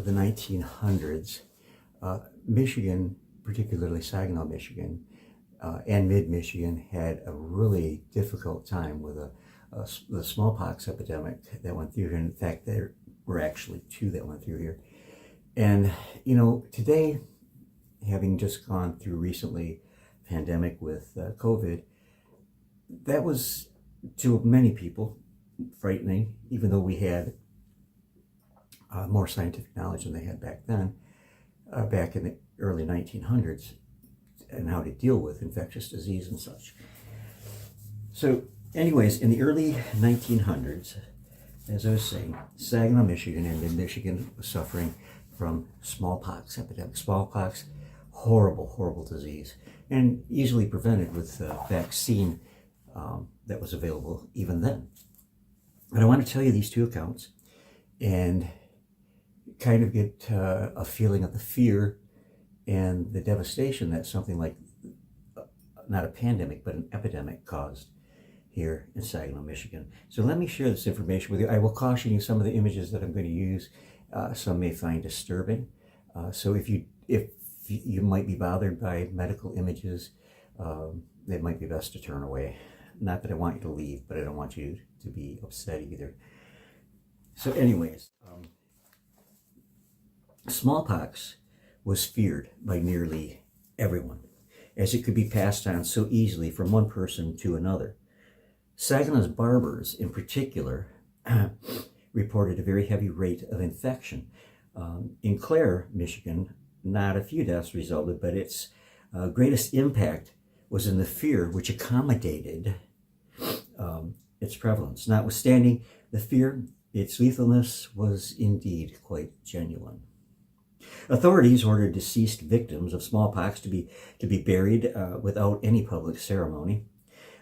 the 1900s, Michigan, particularly Saginaw, Michigan, and mid-Michigan had a really difficult time with the smallpox epidemic that went through here. In fact, there were actually two that went through here. And, today, having just gone through recently pandemic with COVID, that was, to many people, frightening, even though we had more scientific knowledge than they had back then, back in the early 1900s, and how to deal with infectious disease and such. So anyways, in the early 1900s, as I was saying, Saginaw, Michigan, and mid-Michigan was suffering from smallpox epidemic. Smallpox, horrible, horrible disease, and easily prevented with vaccine that was available even then. And I want to tell you these two accounts and kind of get a feeling of the fear and the devastation that something like, not a pandemic, but an epidemic caused here in Saginaw, Michigan. So let me share this information with you. I will caution you, some of the images that I'm going to use, some may find disturbing. So if you might be bothered by medical images, it might be best to turn away. Not that I want you to leave, but I don't want you to be upset either. So anyways, smallpox was feared by nearly everyone, as it could be passed on so easily from one person to another. Saginaw's barbers, in particular, reported a very heavy rate of infection. In Clare, Michigan, not a few deaths resulted, but its greatest impact was in the fear which accommodated its prevalence. Notwithstanding the fear, its lethalness was indeed quite genuine. Authorities ordered deceased victims of smallpox to be buried without any public ceremony.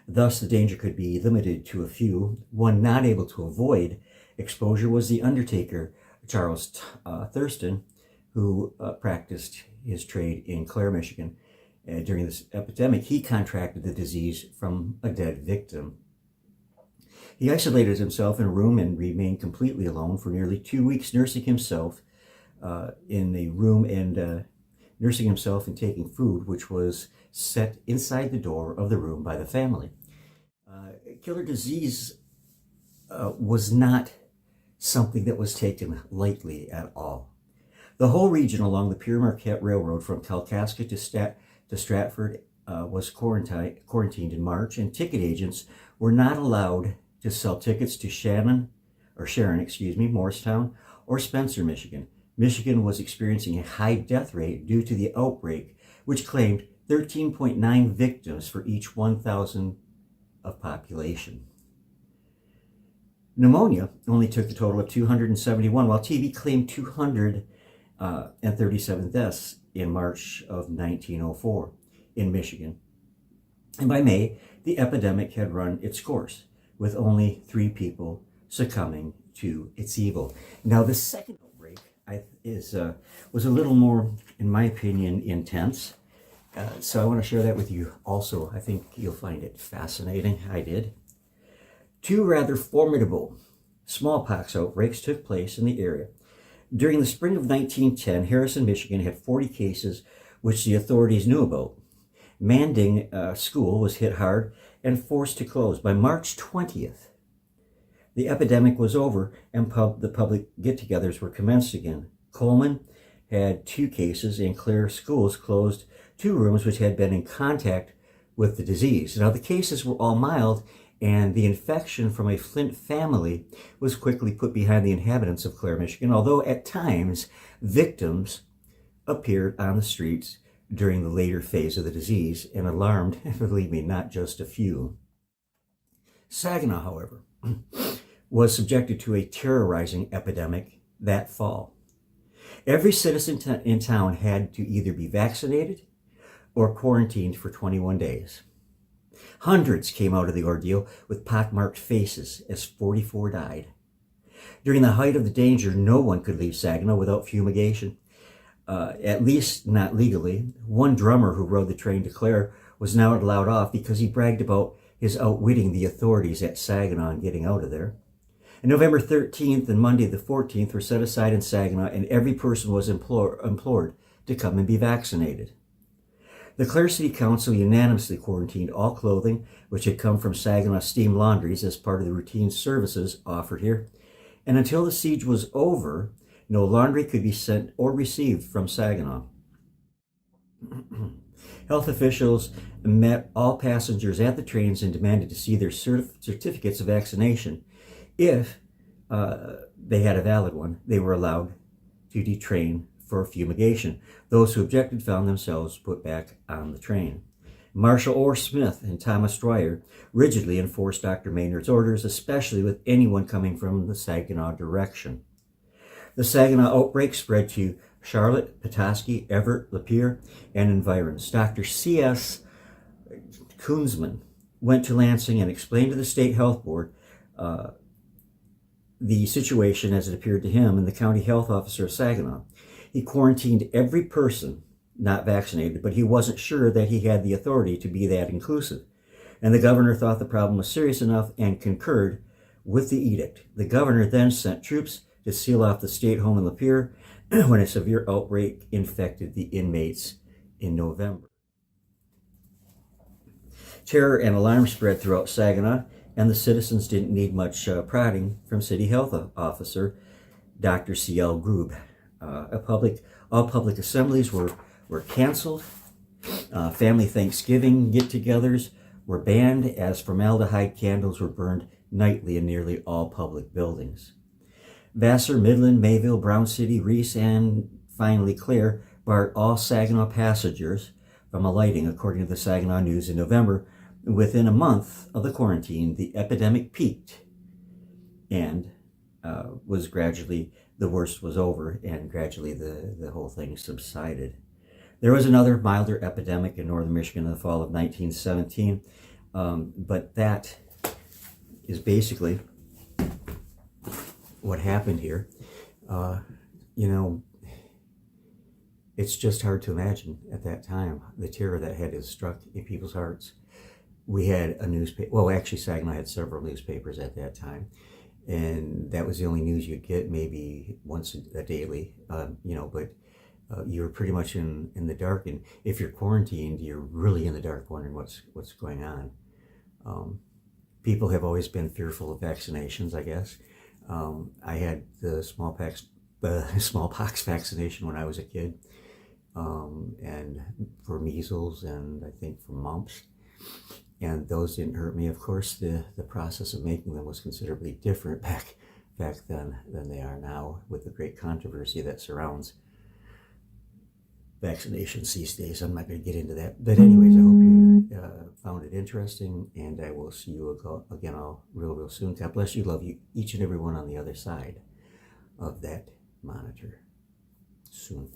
Thus, the danger could be limited to a few. One not able to avoid exposure was the undertaker, Charles Thurston, who practiced his trade in Clare, Michigan. During this epidemic, he contracted the disease from a dead victim. He isolated himself in a room and remained completely alone for nearly 2 weeks, nursing himself in a room and nursing himself and taking food, which was set inside the door of the room by the family. Killer disease was not something that was taken lightly at all. The whole region along the Pere Marquette Railroad from Kalkaska to Stratford was quarantined in March, and ticket agents were not allowed to sell tickets to Sharon, Morristown, or Spencer, Michigan. Michigan was experiencing a high death rate due to the outbreak, which claimed 13.9 victims for each 1,000 of population. Pneumonia only took a total of 271, while TB claimed 237 deaths in March of 1904 in Michigan. And by May, the epidemic had run its course, with only 3 people succumbing to its evil. Now, the second outbreak was a little more, in my opinion, intense. So I want to share that with you also. I think you'll find it fascinating. I did. 2 rather formidable smallpox outbreaks took place in the area. During the spring of 1910, Harrison, Michigan had 40 cases which the authorities knew about. Manding School was hit hard and forced to close. By March 20th, the epidemic was over and the public get-togethers were commenced again. Coleman had 2 cases, and Clare schools closed 2 rooms which had been in contact with the disease. Now, the cases were all mild, and the infection from a Flint family was quickly put behind the inhabitants of Clare, Michigan, although at times victims appeared on the streets during the later phase of the disease and alarmed, believe me, not just a few. Saginaw, however, was subjected to a terrorizing epidemic that fall. Every citizen in town had to either be vaccinated or quarantined for 21 days. Hundreds came out of the ordeal with pockmarked faces, as 44 died. During the height of the danger, no one could leave Saginaw without fumigation, at least not legally. One drummer who rode the train to Clare was now allowed off because he bragged about his outwitting the authorities at Saginaw and getting out of there. And November 13th and Monday the 14th were set aside in Saginaw, and every person was implored to come and be vaccinated. The Clare City Council unanimously quarantined all clothing which had come from Saginaw Steam Laundries as part of the routine services offered here. And until the siege was over, no laundry could be sent or received from Saginaw. Health officials met all passengers at the trains and demanded to see their certificates of vaccination. If they had a valid one, they were allowed to detrain for fumigation. Those who objected found themselves put back on the train. Marshal Orr Smith and Thomas Dwyer rigidly enforced Dr. Maynard's orders, especially with anyone coming from the Saginaw direction. The Saginaw outbreak spread to Charlotte, Petoskey, Everett, Lapeer, and environs. Dr. C.S. Koonsman went to Lansing and explained to the State Health Board the situation as it appeared to him and the county health officer of Saginaw. He quarantined every person not vaccinated, but he wasn't sure that he had the authority to be that inclusive. And the governor thought the problem was serious enough and concurred with the edict. The governor then sent troops to seal off the state home in Lapeer when a severe outbreak infected the inmates in November. Terror and alarm spread throughout Saginaw, and the citizens didn't need much prodding from City Health Officer Dr. C.L. Grube. All public assemblies were canceled. Family Thanksgiving get-togethers were banned as formaldehyde candles were burned nightly in nearly all public buildings. Vassar, Midland, Mayville, Brown City, Reese, and finally Clare barred all Saginaw passengers from alighting, according to the Saginaw News in November. Within a month of the quarantine, the epidemic peaked and was gradually, the worst was over, and gradually the whole thing subsided. There was another milder epidemic in northern Michigan in the fall of 1917, but that is basically what happened here. It's just hard to imagine at that time the terror that had struck in people's hearts. We had a newspaper, well, actually Saginaw had several newspapers at that time, and that was the only news you'd get, maybe once a daily, but you're pretty much in the dark, and if you're quarantined, you're really in the dark wondering what's going on. People have always been fearful of vaccinations, I guess. I had the smallpox vaccination when I was a kid, and for measles and I think for mumps. And those didn't hurt me. Of course, the process of making them was considerably different back then than they are now, with the great controversy that surrounds vaccinations these days. I'm not going to get into that. But anyways, I hope you found it interesting, and I will see you again real soon. God bless you. Love you, each and every one on the other side of that monitor soon.